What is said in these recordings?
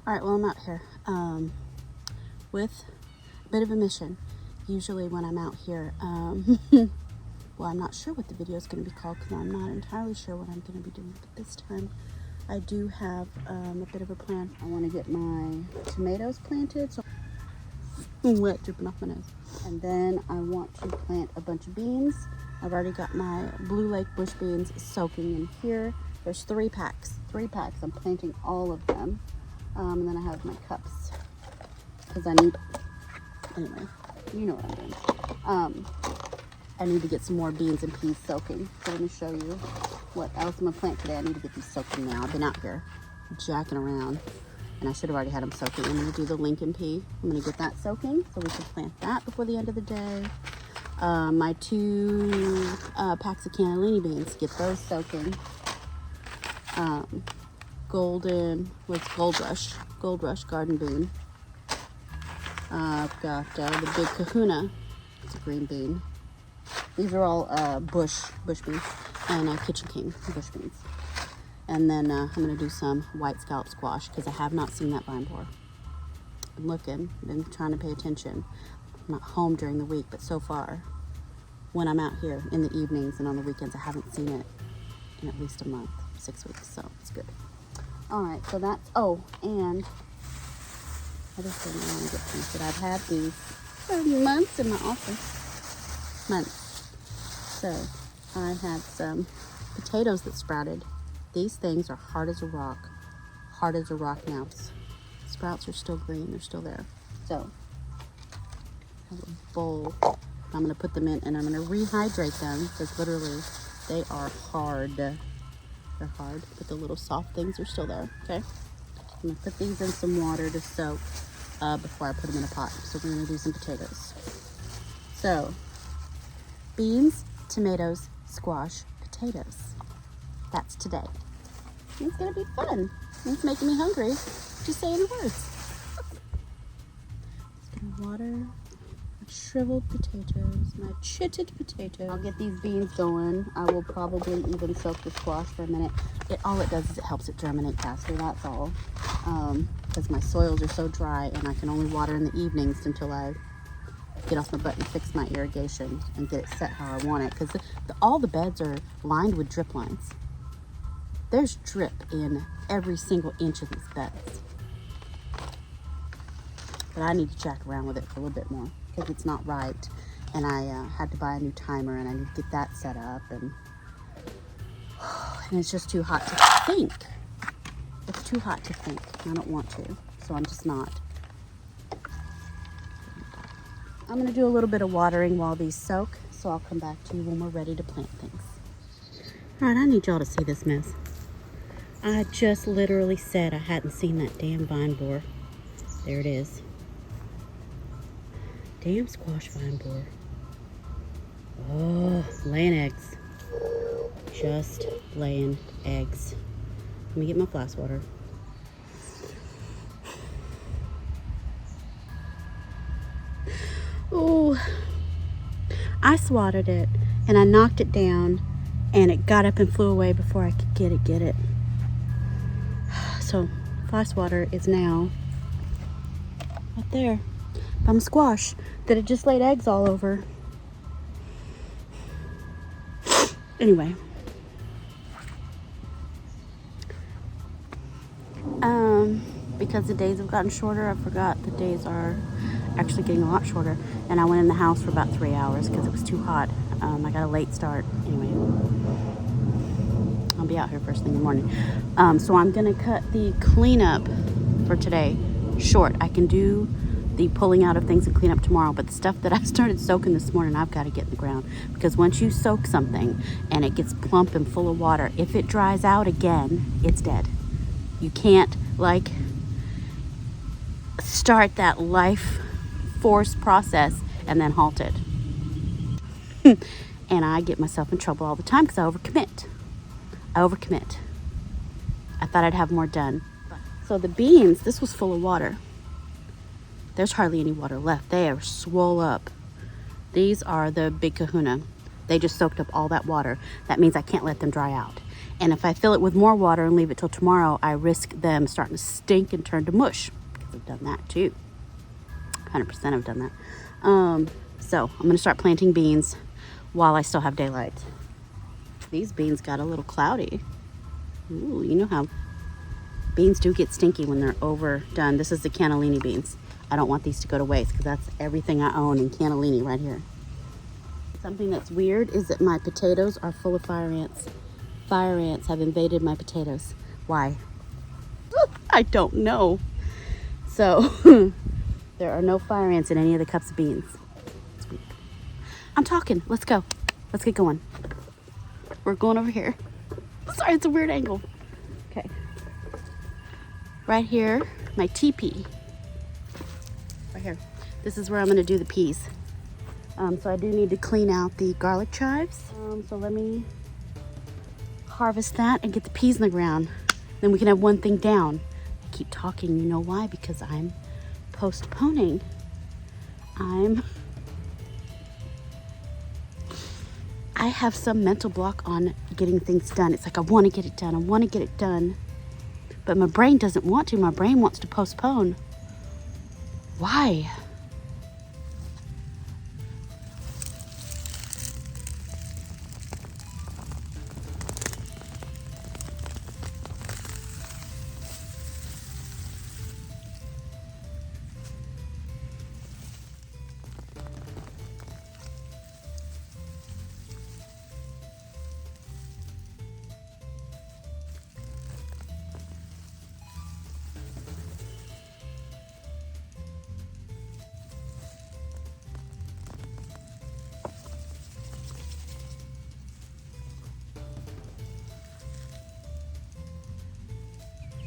All right, well, I'm out here with a bit of a mission. Usually when I'm out here, well, I'm not sure what the video is going to be called because I'm not entirely sure what I'm going to be doing. But this time I do have a bit of a plan. I want to get my tomatoes planted. So wet dripping off my nose. And then I want to plant a bunch of beans. I've already got my Blue Lake bush beans soaking in here. There's 3 packs. I'm planting all of them. And then I have my cups because I need, anyway, you know what I'm doing. I need to get some more beans and peas soaking. So let me show you what else I'm gonna plant today. I need to get these soaking now. I've been out here jacking around and I should have already had them soaking. I'm gonna do the Lincoln pea. I'm gonna get that soaking so we can plant that before the end of the day. My 2 packs of cannellini beans, get those soaking. Gold Rush garden bean. I've got the big kahuna, it's a green bean. These are all bush beans, and kitchen king bush beans. And then I'm gonna do some white scallop squash because I have not seen that vine borer. Been looking, been trying to pay attention. I'm not home during the week, but so far, when I'm out here in the evenings and on the weekends, I haven't seen it in at least a month, 6 weeks, so it's good. All right, so that's, oh, and other thing I want to get planted. I've had these for months in my office. Months. So I had some potatoes that sprouted. These things are hard as a rock. Hard as a rock now. Sprouts are still green. They're still there. So I have a bowl. I'm going to put them in and I'm going to rehydrate them because literally they are hard. They're hard, but the little soft things are still there, okay? I'm gonna put these in some water to soak before I put them in a pot. So we're gonna do some potatoes. So, beans, tomatoes, squash, potatoes. That's today. It's gonna be fun. It's making me hungry just saying the words. Just gonna water my shriveled potatoes, my chitted potatoes. I'll get these beans going. I will probably even soak the squash for a minute. All it does is it helps it germinate faster, that's all. Because my soils are so dry and I can only water in the evenings until I get off my butt and fix my irrigation and get it set how I want it. Because all the beds are lined with drip lines. There's drip in every single inch of these beds. But I need to jack around with it for a little bit more because it's not right. And I had to buy a new timer and I need to get that set up. And it's just too hot to think. It's too hot to think. I don't want to, so I'm just not. I'm gonna do a little bit of watering while these soak, so I'll come back to you when we're ready to plant things. All right, I need y'all to see this mess. I just literally said I hadn't seen that damn vine borer. There it is. Damn squash vine borer. Oh, laying eggs. Just laying eggs. Let me get my flask water. Oh, I swatted it and I knocked it down and it got up and flew away before I could get it. So flask water is now right there. From squash that it just laid eggs all over. Anyway. Because the days have gotten shorter, I forgot the days are actually getting a lot shorter. And I went in the house for about 3 hours because it was too hot. I got a late start. Anyway, I'll be out here first thing in the morning. So I'm gonna cut the cleanup for today short. I can do the pulling out of things and clean up tomorrow, but the stuff that I started soaking this morning, I've got to get in the ground because once you soak something and it gets plump and full of water, if it dries out again, it's dead. You can't like start that life force process and then halt it. And I get myself in trouble all the time because I overcommit. I thought I'd have more done. So the beans, this was full of water. There's hardly any water left. They are swole up. These are the big kahuna. They just soaked up all that water. That means I can't let them dry out. And if I fill it with more water and leave it till tomorrow, I risk them starting to stink and turn to mush, because I've done that too. 100% I've done that. So I'm going to start planting beans while I still have daylight. These beans got a little cloudy. Ooh, you know how beans do get stinky when they're overdone. This is the cannellini beans. I don't want these to go to waste, because that's everything I own in cannellini right here. Something that's weird is that my potatoes are full of fire ants. Fire ants have invaded my potatoes. Why? I don't know. So there are no fire ants in any of the cups of beans. It's weird. I'm talking. Let's go. Let's get going. We're going over here. Sorry, it's a weird angle. Okay. Right here, my teepee. Right here. This is where I'm going to do the peas. So I do need to clean out the garlic chives. So let me harvest that and get the peas in the ground. Then we can have one thing down. I keep talking, you know why? Because I'm postponing. I have some mental block on getting things done. It's like I want to get it done. I want to get it done. But my brain doesn't want to. My brain wants to postpone. Why?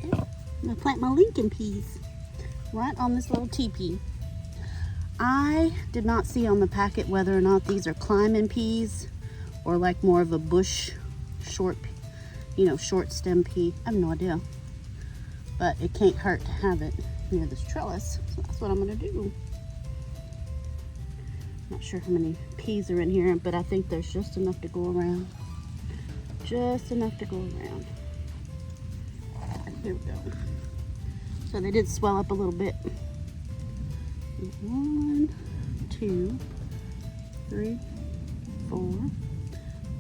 I'm gonna plant my Lincoln peas right on this little teepee. I did not see on the packet whether or not these are climbing peas or like more of a bush short stem pea. I have no idea, but it can't hurt to have it near this trellis, so that's what I'm gonna do. Not sure how many peas are in here, but I think there's just enough to go around. Just enough to go around. Here we go. So they did swell up a little bit. 1, 2, 3, 4,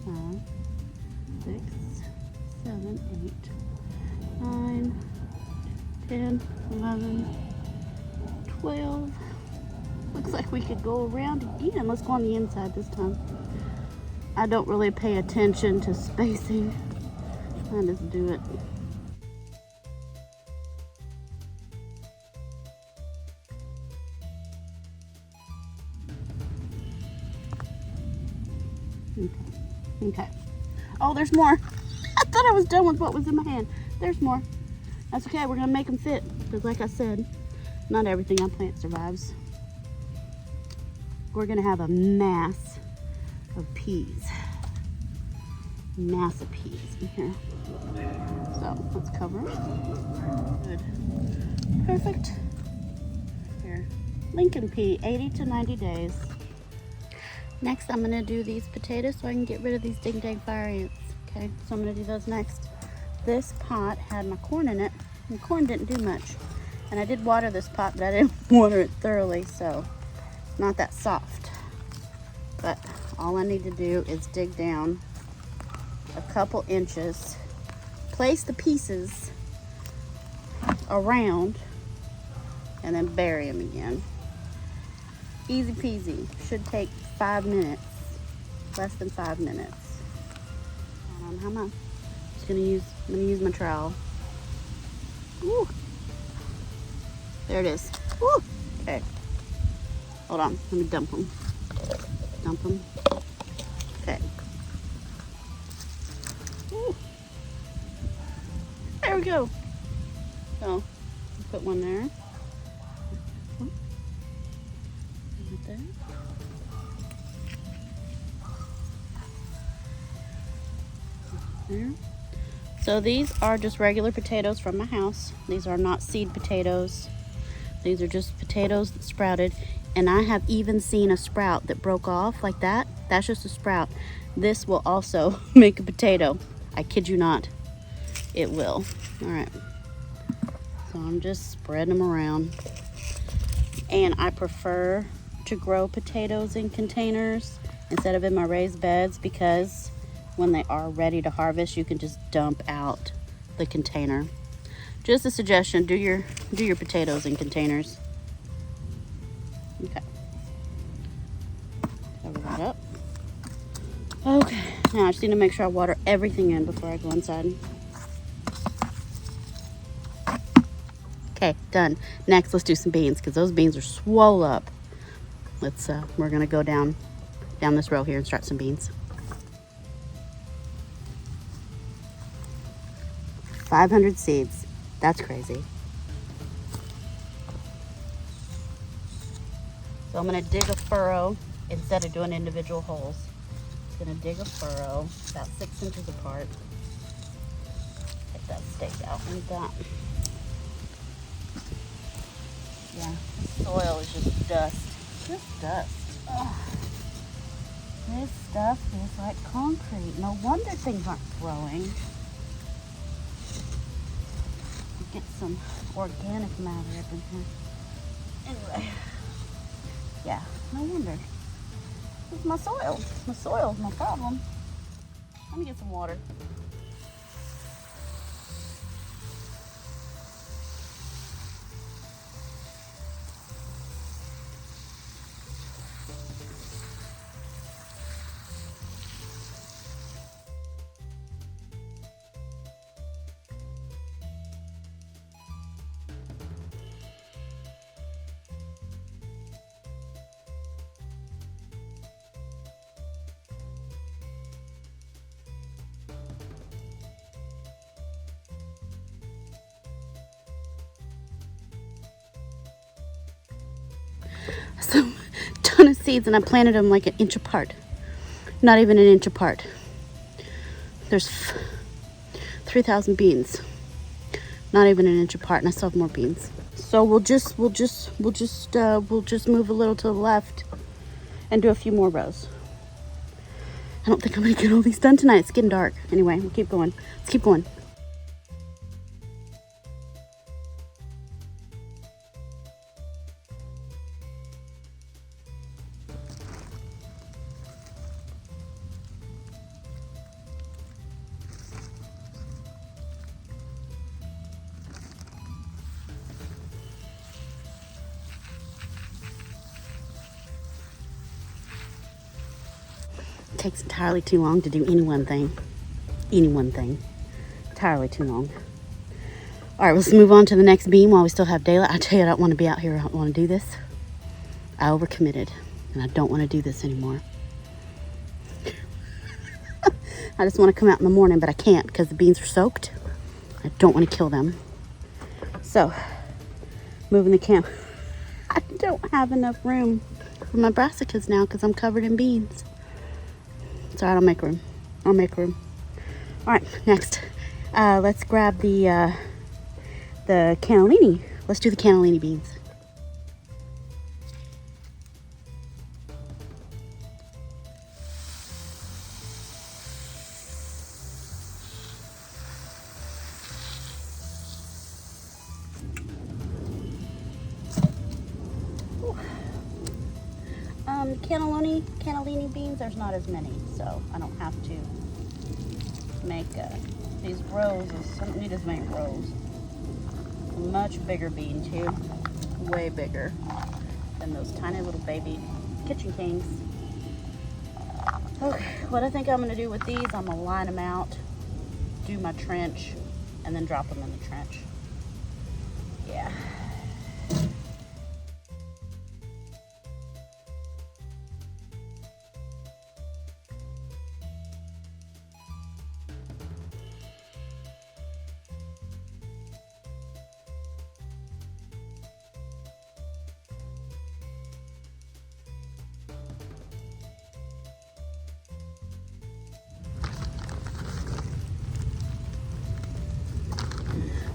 5, 6, 7, 8, 9, 10, 11, 12. Looks like we could go around again. Let's go on the inside this time. I don't really pay attention to spacing. I just do it. Okay. Oh, there's more. I thought I was done with what was in my hand. There's more. That's okay. We're going to make them fit. Because like I said, not everything I plant survives. We're going to have a mass of peas. Mass of peas in here. So let's cover it. Good. Perfect. Here. Lincoln pea, 80 to 90 days. Next, I'm gonna do these potatoes so I can get rid of these ding dang fire ants. Okay, so I'm gonna do those next. This pot had my corn in it, and corn didn't do much. And I did water this pot, but I didn't water it thoroughly, so it's not that soft. But all I need to do is dig down a couple inches, place the pieces around, and then bury them again. Easy peasy. Should take 5 minutes, less than 5 minutes. How am I? I'm gonna use my trowel. Ooh. There it is. Ooh. Okay. Hold on. Let me dump them. Dump them. Okay. Ooh. There we go. So, put one there. Right there. There. So these are just regular potatoes from my house. These are not seed potatoes. These are just potatoes that sprouted. And I have even seen a sprout that broke off like that. That's just a sprout. This will also make a potato. I kid you not, it will. All right. So I'm just spreading them around. And I prefer to grow potatoes in containers instead of in my raised beds, because when they are ready to harvest, you can just dump out the container. Just a suggestion, do your potatoes in containers. Okay. Cover that up. Okay, now I just need to make sure I water everything in before I go inside. Okay, done. Next, let's do some beans, because those beans are swole up. We're gonna go down this row here and start some beans. 500 seeds. That's crazy. So I'm gonna dig a furrow instead of doing individual holes. I'm gonna dig a furrow about 6 inches apart. Get that stake out like that. Yeah, the soil is just dust. Just dust. Ugh. This stuff is like concrete. No wonder things aren't growing. Get some organic matter up in here. Anyway, yeah, no wonder. It's my soil. My soil's my problem. Let me get some water. Some ton of seeds, and I planted them like an inch apart. Not even an inch apart. There's 3,000 beans. Not even an inch apart, and I still have more beans. So we'll just move a little to the left and do a few more rows. I don't think I'm gonna get all these done tonight. It's getting dark. Anyway, we'll keep going. Let's keep going. It takes entirely too long to do any one thing. Entirely too long. All right, let's move on to the next beam while we still have daylight. I tell you, I don't want to be out here. I don't want to do this. I overcommitted, and I don't want to do this anymore. I just want to come out in the morning, but I can't because the beans are soaked. I don't want to kill them. So, moving the camp. I don't have enough room for my brassicas now because I'm covered in beans. It's all right, I'll make room. All right, next. Let's grab the cannellini. Let's do the cannellini beans. Cannellini beans, there's not as many, so I don't have to make these rows. I don't need as many rows. A much bigger bean too, way bigger than those tiny little baby kitchen kings. Okay, what I think I'm gonna do with these, I'm gonna line them out, do my trench, and then drop them in the trench. Yeah.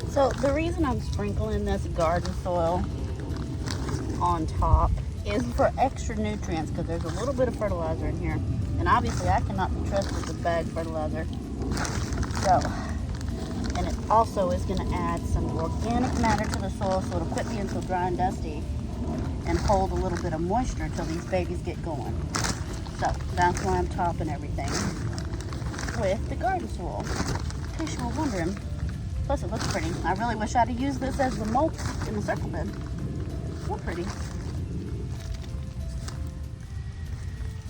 So the reason I'm sprinkling this garden soil on top is for extra nutrients, because there's a little bit of fertilizer in here. And obviously I cannot be trusted with bag fertilizer. So, and it also is going to add some organic matter to the soil so it'll quit being so dry and dusty and hold a little bit of moisture until these babies get going. So that's why I'm topping everything with the garden soil. In case you were wondering. Plus it looks pretty. I really wish I'd have used this as the mulch in the circle bed. So pretty.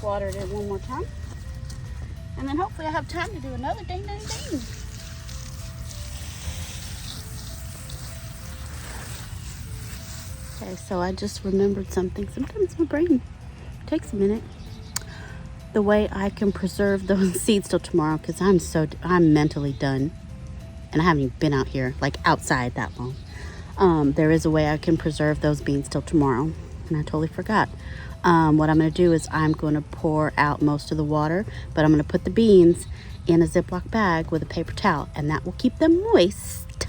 Watered it one more time. And then hopefully I have time to do another ding ding ding. Okay, so I just remembered something. Sometimes my brain takes a minute. The way I can preserve those seeds till tomorrow, because I'm mentally done. And I haven't even been out here, like outside that long. There is a way I can preserve those beans till tomorrow. And I totally forgot. What I'm going to do is I'm going to pour out most of the water, but I'm going to put the beans in a Ziploc bag with a paper towel, and that will keep them moist,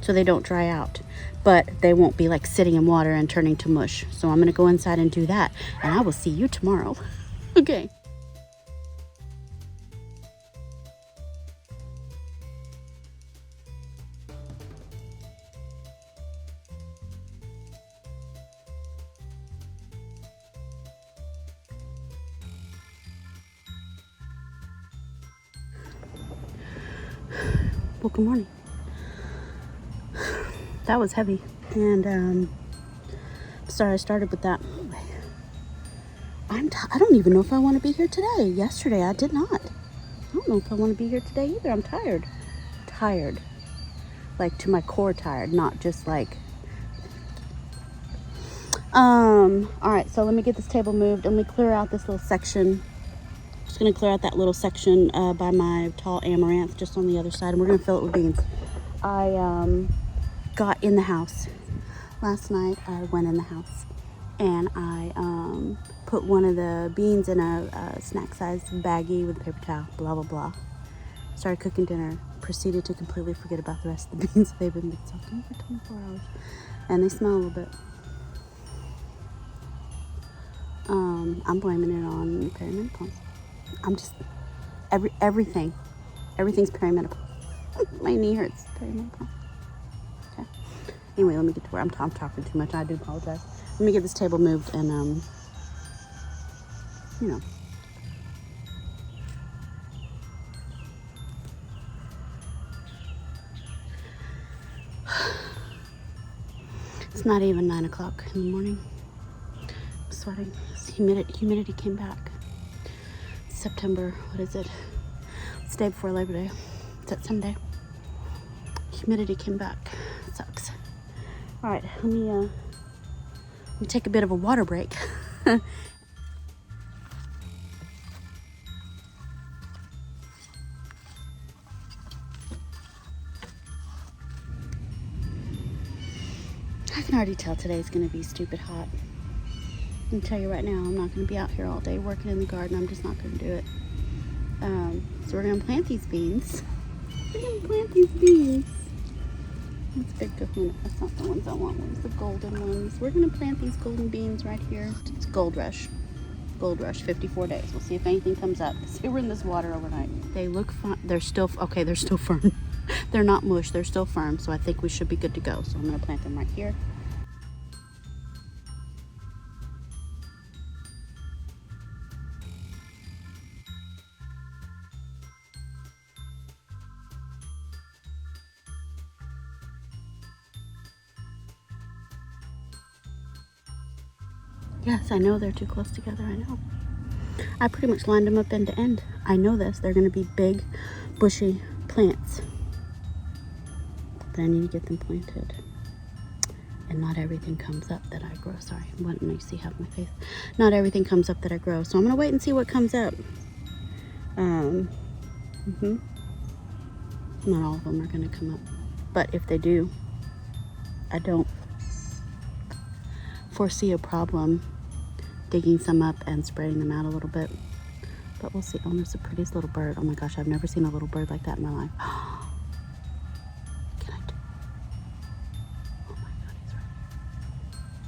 so they don't dry out, but they won't be like sitting in water and turning to mush. So I'm going to go inside and do that, and I will see you tomorrow. Okay. Well, good morning. That was heavy, and sorry I started with that. I don't even know if I want to be here today. Yesterday I did not. I don't know if I want to be here today either. I'm tired, like to my core tired, not just like. All right, so let me get this table moved and let me clear out this little section. Just gonna clear out that little section by my tall amaranth just on the other side, and we're gonna fill it with beans. I got in the house last night. I went in the house and I put one of the beans in a snack size baggie with a paper towel, blah blah blah. Started cooking dinner, proceeded to completely forget about the rest of the beans. They've been soaking for 24 hours and they smell a little bit. I'm blaming it on perimenopause. I'm just everything's perimenopause. My knee hurts. Perimenopause. Okay. Anyway, let me get to where I'm talking too much. I do apologize. Let me get this table moved and It's not even 9 o'clock in the morning. I'm sweating. Humidity came back. September, what is it? It's the day before Labor Day. Is that Sunday? Humidity came back. It sucks. All right, let me take a bit of a water break. I can already tell today's gonna be stupid hot. I can tell you right now, I'm not gonna be out here all day working in the garden. I'm just not gonna do it. So we're gonna plant these beans. That's big kahuna. That's not the ones I want. One's the golden ones. We're gonna plant these golden beans right here. It's Gold Rush. 54 days. We'll see if anything comes up. See, we're in this water overnight. They look fun. They're still firm. They're not mush. They're still firm. So I think we should be good to go. So I'm gonna plant them right here. Yes, I know they're too close together. I know. I pretty much lined them up end to end. I know this. They're going to be big, bushy plants. But I need to get them planted. And not everything comes up that I grow. Sorry, what didn't you see half my face? Not everything comes up that I grow. So I'm going to wait and see what comes up. Not all of them are going to come up. But if they do, I don't foresee a problem digging some up and spreading them out a little bit, but we'll see. Oh, there's the prettiest little bird. Oh my gosh, I've never seen a little bird like that in my life. Can I do? Oh my god, he's right here.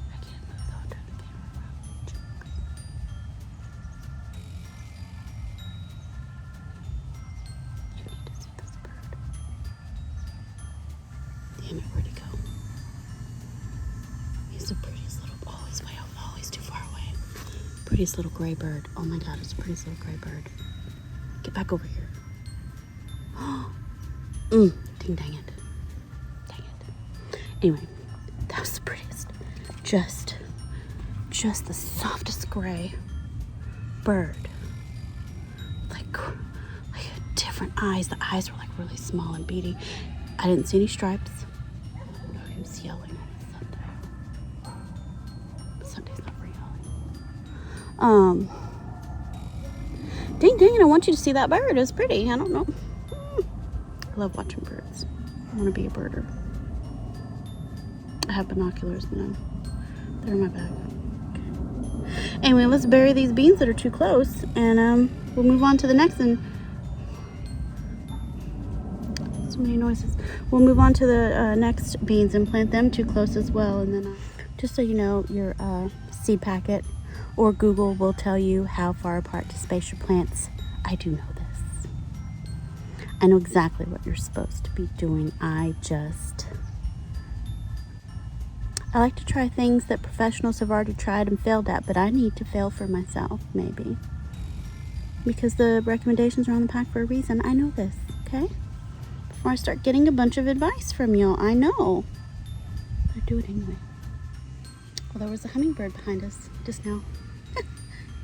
I can't move though. I'll turn the camera around. prettiest little gray bird. Oh my God, it's the prettiest little gray bird. Get back over here. Ding dang it. Dang it. Anyway, that was the prettiest. Just the softest gray bird. Like different eyes. The eyes were like really small and beady. I didn't see any stripes. No, he was yelling on Sunday. Sunday's not for yelling. Dang dang it, I want you to see that bird. It's pretty. I don't know. I love watching birds. I want to be a birder. I have binoculars and they're in my bag. Okay. Anyway, let's bury these beans that are too close, and we'll move on to the next one. So many noises. We'll move on to the next beans and plant them too close as well. And then just so you know, your seed packet or Google will tell you how far apart to space your plants. I do know this. I know exactly what you're supposed to be doing. I like to try things that professionals have already tried and failed at, but I need to fail for myself, maybe. Because the recommendations are on the pack for a reason. I know this, okay? Before I start getting a bunch of advice from y'all, I know. I do it anyway. Well, there was a hummingbird behind us just now.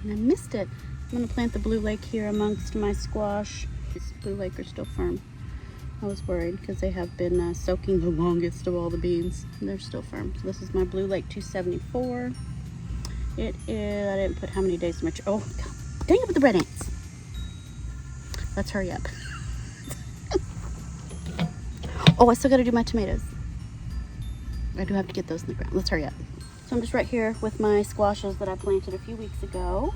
And I missed it. I'm going to plant the blue lake here amongst my squash. These blue lake are still firm. I was worried because they have been soaking the longest of all the beans. And they're still firm. So this is my blue lake 274. It is, I didn't put how many days to mature. Oh, God, dang it with the red ants. Let's hurry up. Oh, I still got to do my tomatoes. I do have to get those in the ground. Let's hurry up. So I'm just right here with my squashes that I planted a few weeks ago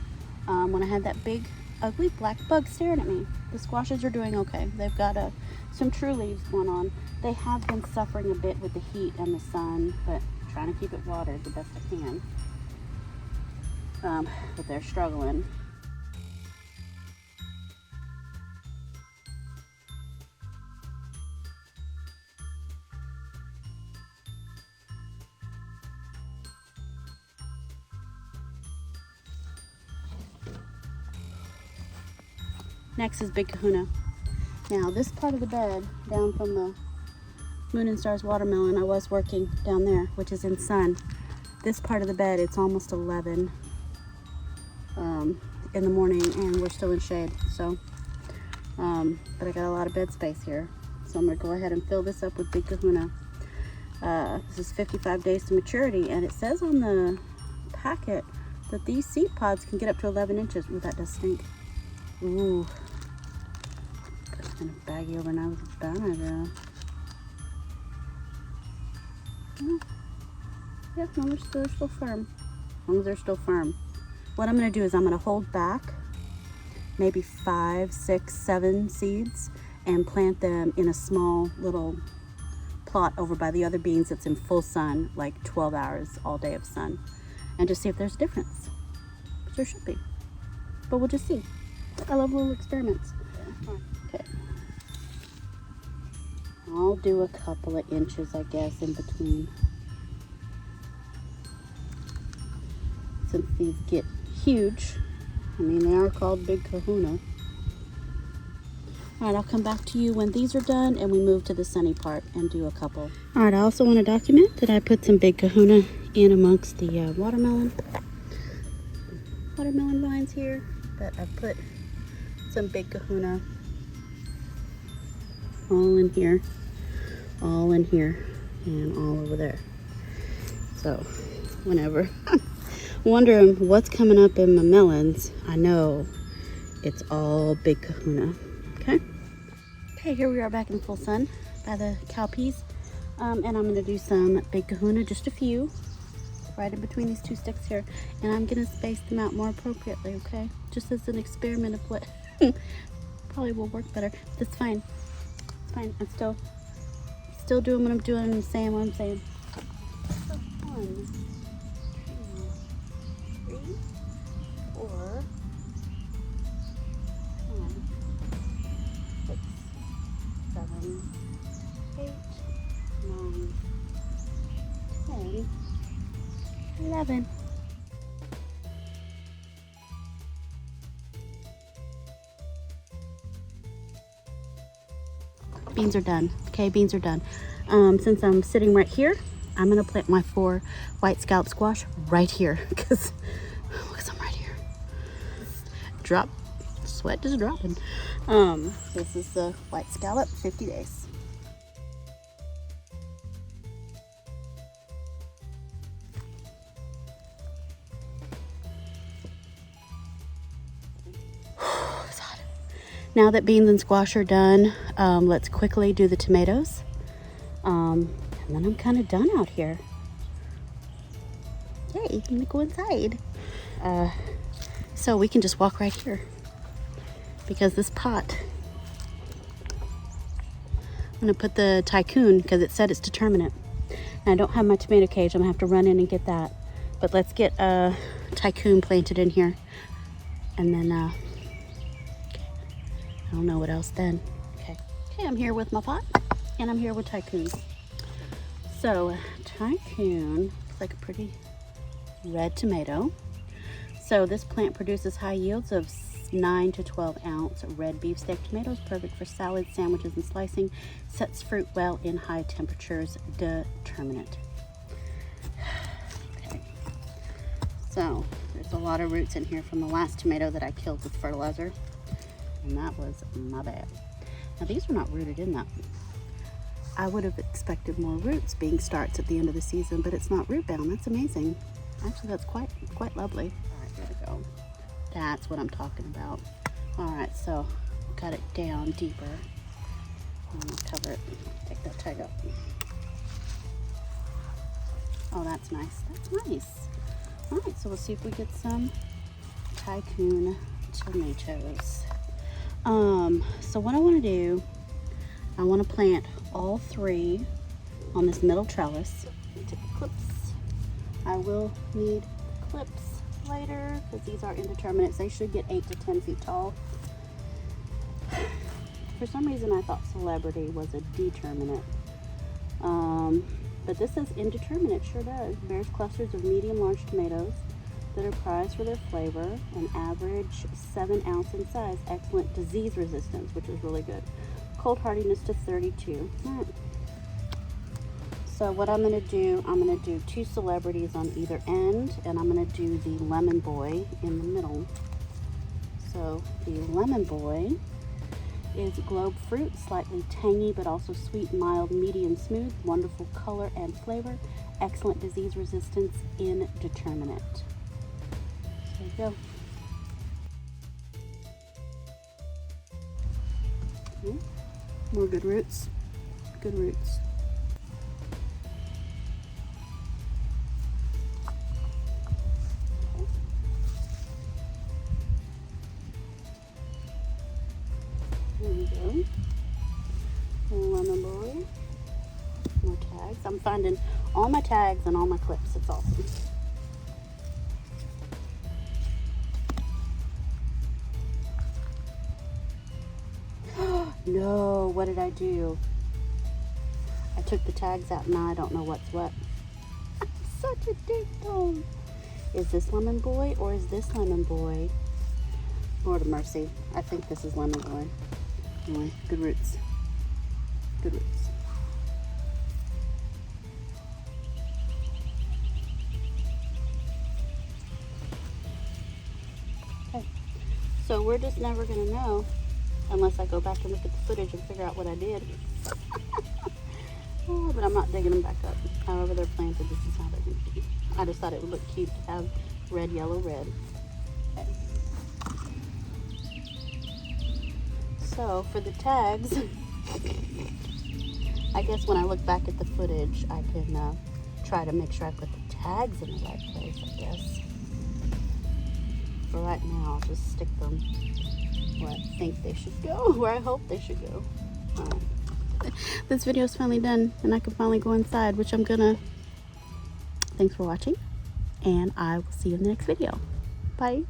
when I had that big, ugly black bug staring at me. The squashes are doing okay. They've got some true leaves going on. They have been suffering a bit with the heat and the sun, but trying to keep it watered the best I can. But they're struggling. Next is Big Kahuna. Now this part of the bed down from the Moon and Stars watermelon, I was working down there, which is in sun. This part of the bed, it's almost 11 in the morning and we're still in shade. So, but I got a lot of bed space here. So I'm gonna go ahead and fill this up with Big Kahuna. This is 55 days to maturity and it says on the packet that these seed pods can get up to 11 inches. Ooh, that does stink. Ooh. Put it in a baggie overnight with a bad idea. Yeah, no, they're still firm. As long as they're still firm. What I'm going to do is I'm going to hold back maybe 5, 6, 7 seeds and plant them in a small little plot over by the other beans that's in full sun, like 12 hours all day of sun, and just see if there's a difference. There should be. But we'll just see. I love little experiments. Okay. I'll do a couple of inches, I guess, in between. Since these get huge. I mean, they are called Big Kahuna. All right, I'll come back to you when these are done and we move to the sunny part and do a couple. All right, I also want to document that I put some Big Kahuna in amongst the watermelon vines here. But I put some Big Kahuna all in here, and all over there. So whenever wondering what's coming up in my melons, I know it's all Big Kahuna. Okay, here we are back in full sun by the cowpeas, and I'm going to do some Big Kahuna, just a few, right in between these two sticks here, and I'm going to space them out more appropriately, okay? Just as an experiment of what probably will work better. That's fine. It's fine. I'm still doing what I'm doing and saying what I'm saying. So 1, 2, 3, 4, 5, 6, 7, 8, 9, 10, 11. beans are done. Okay, beans are done. Since I'm sitting right here, I'm gonna plant my 4 white scallop squash right here because I'm right here. Drop, sweat just dropping. This is the white scallop 50 days. It's hot. Now that beans and squash are done, let's quickly do the tomatoes. And then I'm kind of done out here. Yay, I'm gonna go inside. So we can just walk right here because this pot, I'm gonna put the Tycoon because it said it's determinate. And I don't have my tomato cage. I'm gonna have to run in and get that. But let's get a Tycoon planted in here. And then, okay. I don't know what else then. Okay, I'm here with my pot and I'm here with Tycoon. So Tycoon looks like a pretty red tomato. So this plant produces high yields of 9 to 12 ounce red beefsteak tomatoes, perfect for salads, sandwiches, and slicing. Sets fruit well in high temperatures. Determinate. Okay. So there's a lot of roots in here from the last tomato that I killed with fertilizer, and that was my bad. Now these were not rooted in that. I would have expected more roots being starts at the end of the season, but it's not root bound. That's amazing. Actually, that's quite lovely. All right, there we go. That's what I'm talking about. All right, so got it down deeper. I'm gonna cover it. Take that tag up. Oh, that's nice. That's nice. All right, so we'll see if we get some Tycoon tomatoes. So what I want to do, I want to plant all 3 on this middle trellis. Take the clips. I will need clips later because these are indeterminates. They should get 8 to 10 feet tall. For some reason I thought Celebrity was a determinate. But this says indeterminate, sure does. Bears clusters of medium large tomatoes that are prized for their flavor and average 7 ounce in size. Excellent disease resistance, which is really good. Cold hardiness to 32. All right. So what I'm going to do, I'm going to do 2 celebrities on either end, and I'm going to do the Lemon Boy in the middle. So the Lemon Boy is globe fruit, slightly tangy but also sweet, mild, medium smooth, wonderful color and flavor, excellent disease resistance, indeterminate. There you go. Okay. More good roots. Good roots. There we go. Lemon Boy. More tags. I'm finding all my tags and all my clips. It's awesome. No, what did I do? I took the tags out. Now I don't know what's what. I'm such a ding dong. Is this Lemon Boy or is this Lemon Boy? Lord of mercy. I think this is Lemon Boy. Anyway, good roots. Good roots. Okay. So we're just never going to know unless I go back and look at the footage and figure out what I did. Oh, but I'm not digging them back up. However they're planted, this is how they're going to be. I just thought it would look cute to have red, yellow, red. Okay. So for the tags, I guess when I look back at the footage, I can try to make sure I put the tags in the right place, I guess. For right now, I'll just stick them where I think they should go, where I hope they should go. All right. This video is finally done, and I can finally go inside, which I'm gonna. Thanks for watching, and I will see you in the next video. Bye.